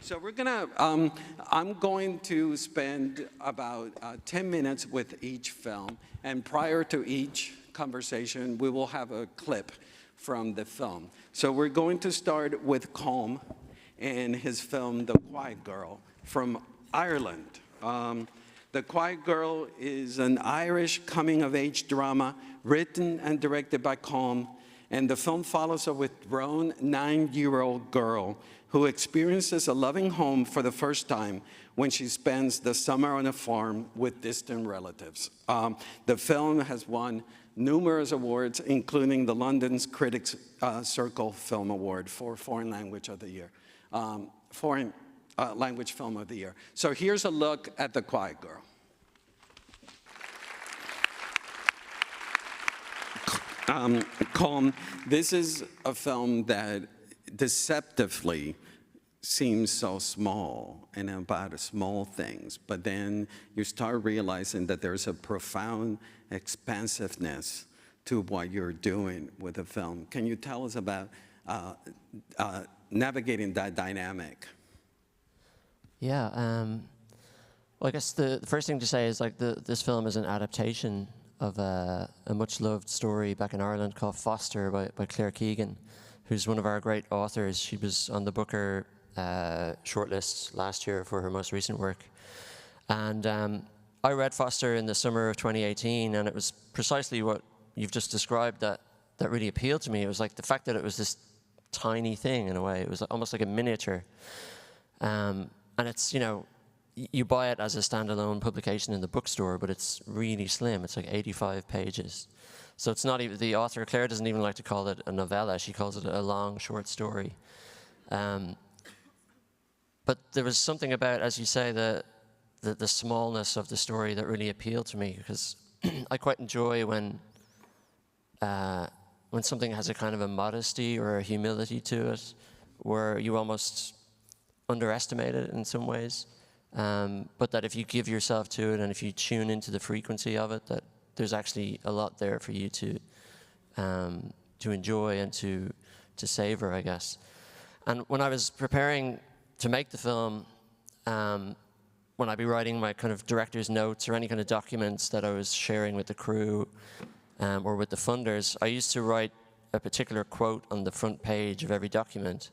So we're gonna, I'm going to spend about 10 minutes with each film, and prior to each conversation, we will have a clip from the film. So we're going to start with Colm and his film, The Quiet Girl, from Ireland. The Quiet Girl is an Irish coming-of-age drama written and directed by Colm, and the film follows a withdrawn 9-year-old girl who experiences a loving home for the first time when she spends the summer on a farm with distant relatives. The film has won numerous awards, including the London's Critics' Circle Film Award for Foreign Language of the Year, Foreign Language Film of the Year. So here's a look at The Quiet Girl. Colm, this is a film that deceptively seems so small and about small things, but then you start realizing that there's a profound expansiveness to what you're doing with the film. Can you tell us about navigating that dynamic? Yeah, well, I guess the first thing to say is like this film is an adaptation of a much-loved story back in Ireland called Foster by Claire Keegan, who's one of our great authors. She was on the Booker shortlist last year for her most recent work. And I read Foster in the summer of 2018, and it was precisely what you've just described that really appealed to me. It was like the fact that it was this tiny thing in a way. It was almost like a miniature. And it's, you know, you buy it as a standalone publication in the bookstore, but it's really slim. It's like 85 pages. So it's not even, the author, Claire, doesn't even like to call it a novella. She calls it a long, short story. But there was something about, as you say, the smallness of the story that really appealed to me, because I quite enjoy when something has a kind of a modesty or a humility to it, where you almost underestimate it in some ways. But that if you give yourself to it and if you tune into the frequency of it, that there's actually a lot there for you to enjoy and to savor, I guess. And when I was preparing to make the film, when I'd be writing my kind of director's notes or any kind of documents that I was sharing with the crew or with the funders, I used to write a particular quote on the front page of every document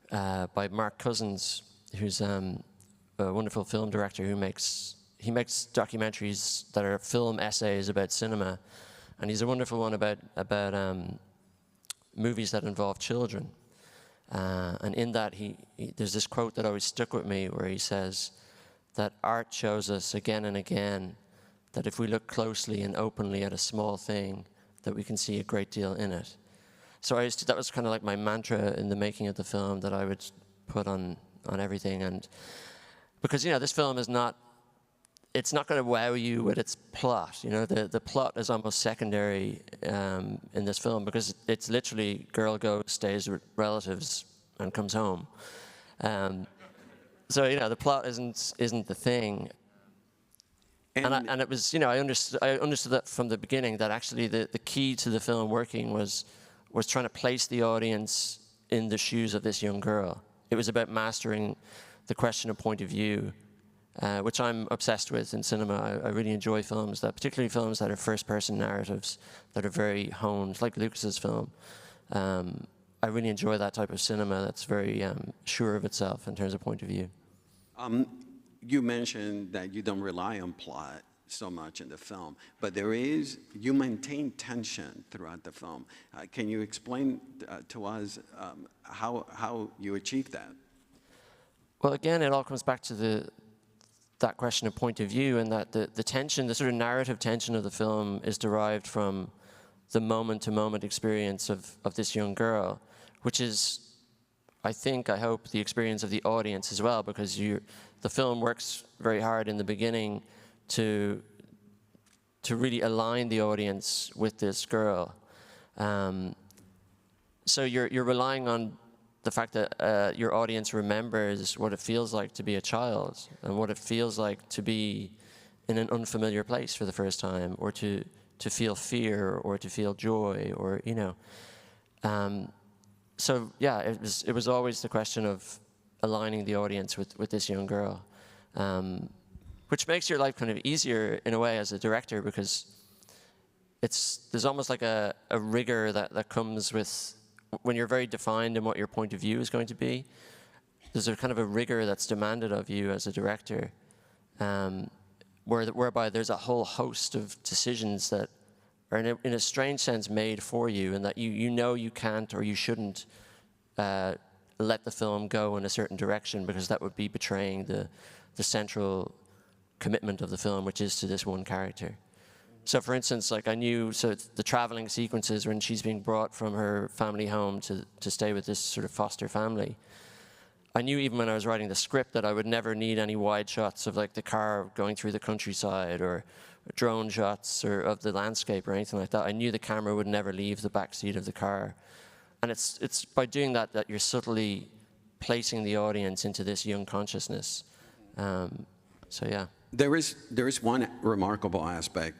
by Mark Cousins, who's a wonderful film director who makes documentaries that are film essays about cinema, and he's a wonderful one about movies that involve children. And in that, there's this quote that always stuck with me, where he says that art shows us again and again that if we look closely and openly at a small thing, that we can see a great deal in it. So that was kind of like my mantra in the making of the film that I would put on everything. And because, you know, this film is not, it's not going to wow you with its plot. You know, the plot is almost secondary in this film, because it's literally girl goes, stays with relatives, and comes home. So, you know, the plot isn't the thing. And it was, you know, I understood that from the beginning, that actually the key to the film working was trying to place the audience in the shoes of this young girl. It was about mastering the question of point of view, which I'm obsessed with in cinema. I really enjoy films, particularly films that are first-person narratives, that are very honed, like Lucas's film. I really enjoy that type of cinema that's very sure of itself in terms of point of view. You mentioned that you don't rely on plot so much in the film, but you maintain tension throughout the film. Can you explain to us how you achieve that? Well, again, it all comes back to that question of point of view, and that the tension, the sort of narrative tension of the film is derived from the moment-to-moment experience of this young girl, which is, I hope, the experience of the audience as well, because the film works very hard in the beginning to really align the audience with this girl. So you're relying on the fact that your audience remembers what it feels like to be a child, and what it feels like to be in an unfamiliar place for the first time, or to feel fear, or to feel joy, or, you know. So yeah, it was always the question of aligning the audience with this young girl, which makes your life kind of easier in a way as a director, because there's almost like a rigor that comes with when you're very defined in what your point of view is going to be. There's a kind of a rigor that's demanded of you as a director, whereby there's a whole host of decisions that are in a strange sense made for you, and that you know you can't or you shouldn't let the film go in a certain direction, because that would be betraying the central commitment of the film, which is to this one character. So for instance, like I knew, so the traveling sequences when she's being brought from her family home to stay with this sort of foster family, I knew even when I was writing the script that I would never need any wide shots of like the car going through the countryside, or drone shots or of the landscape or anything like that. I knew the camera would never leave the back seat of the car. And it's by doing that you're subtly placing the audience into this young consciousness. So yeah. There is one remarkable aspect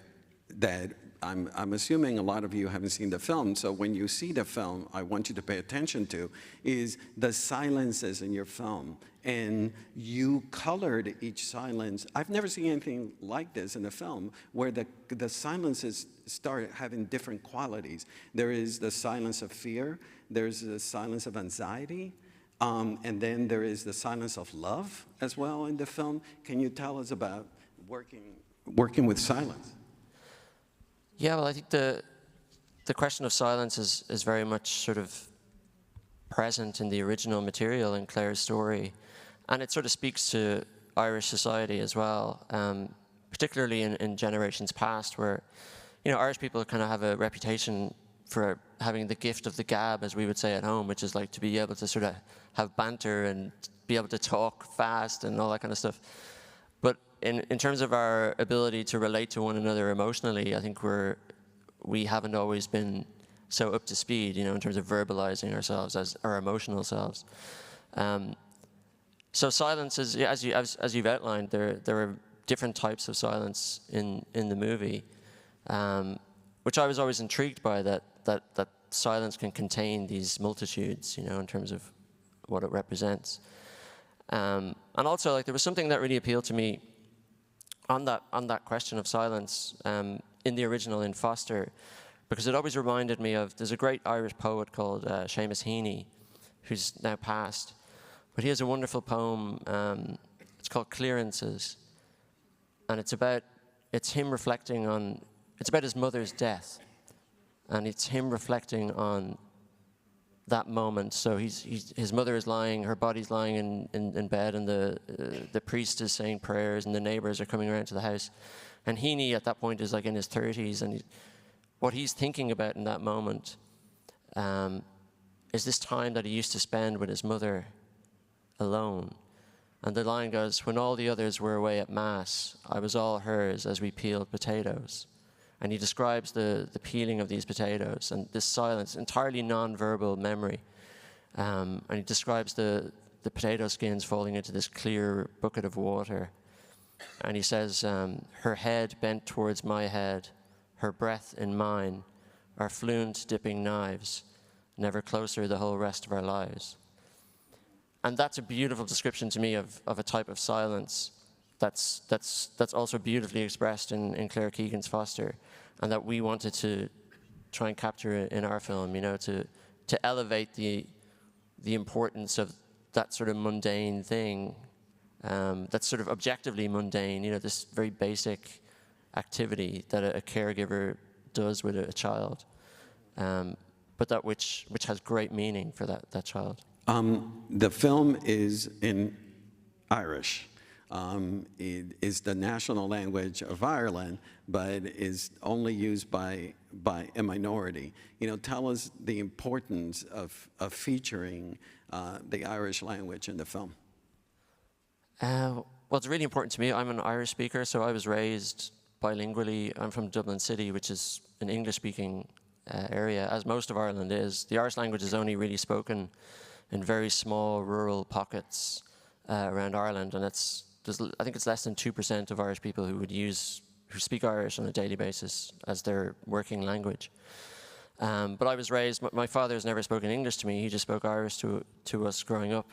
that I'm assuming a lot of you haven't seen the film, so when you see the film, I want you to pay attention to, is the silences in your film. And you colored each silence. I've never seen anything like this in a film, where the silences start having different qualities. There is the silence of fear, there's the silence of anxiety, and then there is the silence of love as well in the film. Can you tell us about working with silence? Yeah, well, I think the question of silence is very much sort of present in the original material in Claire's story, and it sort of speaks to Irish society as well, particularly in generations past, where, you know, Irish people kind of have a reputation for having the gift of the gab, as we would say at home, which is like to be able to sort of have banter and be able to talk fast and all that kind of stuff. But in terms of our ability to relate to one another emotionally, I think we haven't always been so up to speed, you know, in terms of verbalizing ourselves as our emotional selves. So silence is, yeah, as you've outlined, there are different types of silence in the movie, which I was always intrigued by, that silence can contain these multitudes, you know, in terms of what it represents. And also, like, there was something that really appealed to me on that question of silence in the original, in Foster, because it always reminded me of, there's a great Irish poet called Seamus Heaney, who's now passed, but he has a wonderful poem, it's called Clearances, and it's about his mother's death, and it's him reflecting on that moment. So his mother is lying, her body's lying in bed, and the priest is saying prayers, and the neighbors are coming around to the house. And Heaney at that point is like in his 30s, and what he's thinking about in that moment is this time that he used to spend with his mother alone. And the line goes, "When all the others were away at Mass, I was all hers as we peeled potatoes." And he describes the peeling of these potatoes and this silence, entirely non-verbal memory. And he describes the potato skins falling into this clear bucket of water. And he says, her head bent towards my head, her breath in mine, our fluent dipping knives, never closer the whole rest of our lives. And that's a beautiful description to me of a type of silence that's also beautifully expressed in Claire Keegan's Foster, and that we wanted to try and capture in our film, you know, to elevate the importance of that sort of mundane thing, that's sort of objectively mundane, you know, this very basic activity that a caregiver does with a child, but that which has great meaning for that child. The film is in Irish. It is the national language of Ireland, but is only used by a minority. You know, tell us the importance of featuring the Irish language in the film. Well, it's really important to me. I'm an Irish speaker, so I was raised bilingually. I'm from Dublin City, which is an English-speaking area, as most of Ireland is. The Irish language is only really spoken in very small rural pockets around Ireland, and I think it's less than 2% of Irish people who speak Irish on a daily basis as their working language. But I was raised, my father's never spoken English to me, he just spoke Irish to us growing up.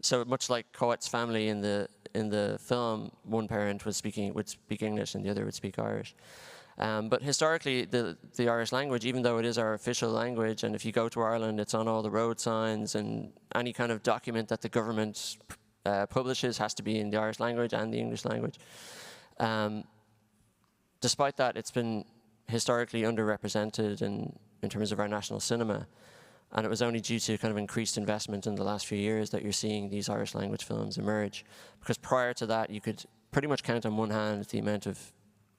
so much like Coet's family in the film, one parent would speak English and the other would speak Irish. But historically, the Irish language, even though it is our official language, and if you go to Ireland, it's on all the road signs, and any kind of document that the government publishes has to be in the Irish language and the English language. Despite that, it's been historically underrepresented in terms of our national cinema. And it was only due to kind of increased investment in the last few years that you're seeing these Irish language films emerge. Because prior to that, you could pretty much count on one hand the amount of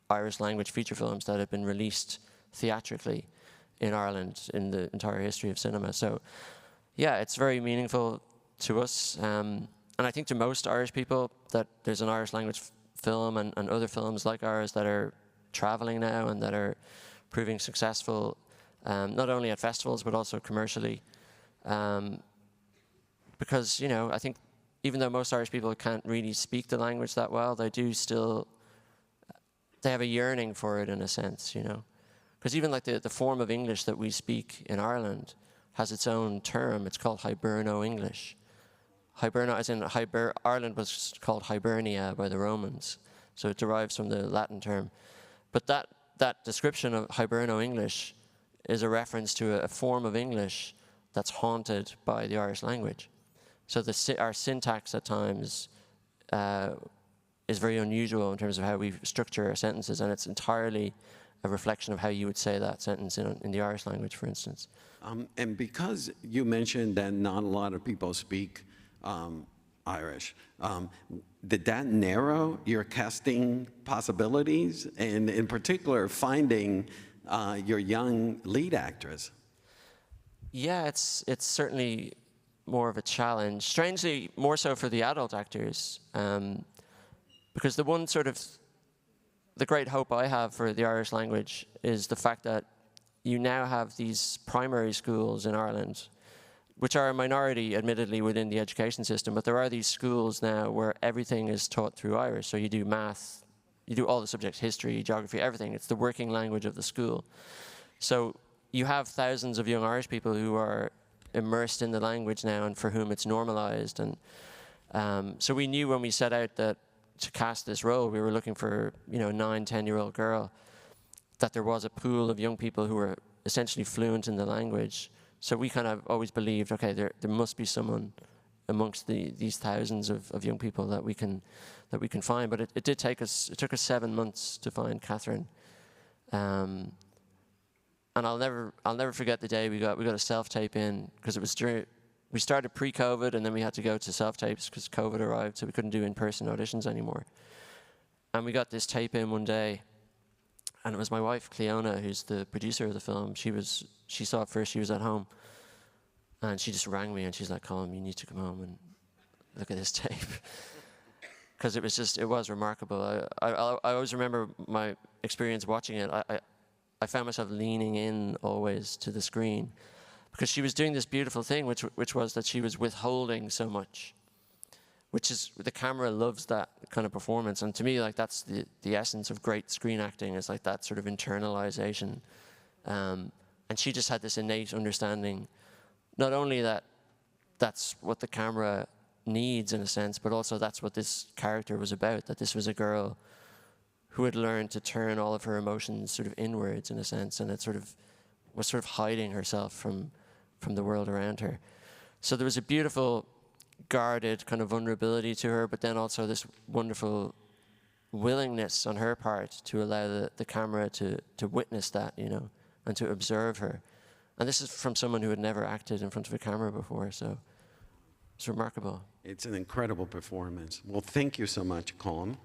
Irish language feature films that have been released theatrically in Ireland in the entire history of cinema. So yeah, it's very meaningful to us. And I think to most Irish people that there's an Irish language film and other films like ours that are traveling now and that are proving successful, not only at festivals but also commercially. Because, you know, I think even though most Irish people can't really speak the language that well, they do still, they have a yearning for it in a sense, you know. Because even like the form of English that we speak in Ireland has its own term. It's called Hiberno-English. Hiberno, as in Ireland was called Hibernia by the Romans, so it derives from the Latin term. But that description of Hiberno-English is a reference to a form of English that's haunted by the Irish language. So our syntax at times is very unusual in terms of how we structure our sentences, and it's entirely a reflection of how you would say that sentence in the Irish language, for instance. And because you mentioned that not a lot of people speak Irish, did that narrow your casting possibilities, and in particular finding your young lead actress? Yeah, it's certainly more of a challenge. Strangely, more so for the adult actors, because the great hope I have for the Irish language is the fact that you now have these primary schools in Ireland, which are a minority, admittedly, within the education system, but there are these schools now where everything is taught through Irish. So you do math, you do all the subjects, history, geography, everything. It's the working language of the school. So you have thousands of young Irish people who are immersed in the language now and for whom it's normalized. And so we knew when we set out that to cast this role, we were looking for, you know, a 9, 10-year-old girl, that there was a pool of young people who were essentially fluent in the language. So we kind of always believed, okay, there must be someone amongst these thousands of young people that we can find. But it took us 7 months to find Catherine. And I'll never forget the day we got a self-tape in, because it was we started pre-COVID, and then we had to go to self-tapes because COVID arrived, so we couldn't do in-person auditions anymore. And we got this tape in one day, and it was my wife, Cleona, who's the producer of the film. She saw it first, she was at home, and she just rang me, and she's like, Colm, you need to come home and look at this tape. Because it was remarkable. I always remember my experience watching it. I found myself leaning in always to the screen, because she was doing this beautiful thing, which was that she was withholding so much, which is, the camera loves that kind of performance. And to me, like, that's the essence of great screen acting, is like that sort of internalization. And she just had this innate understanding, not only that that's what the camera needs in a sense, but also that's what this character was about, that this was a girl who had learned to turn all of her emotions sort of inwards in a sense, and it was hiding herself from the world around her. So there was a beautiful, guarded kind of vulnerability to her, but then also this wonderful willingness on her part to allow the camera to witness that, you know, and to observe her. And this is from someone who had never acted in front of a camera before, so it's remarkable. It's an incredible performance. Well, thank you so much, Colm.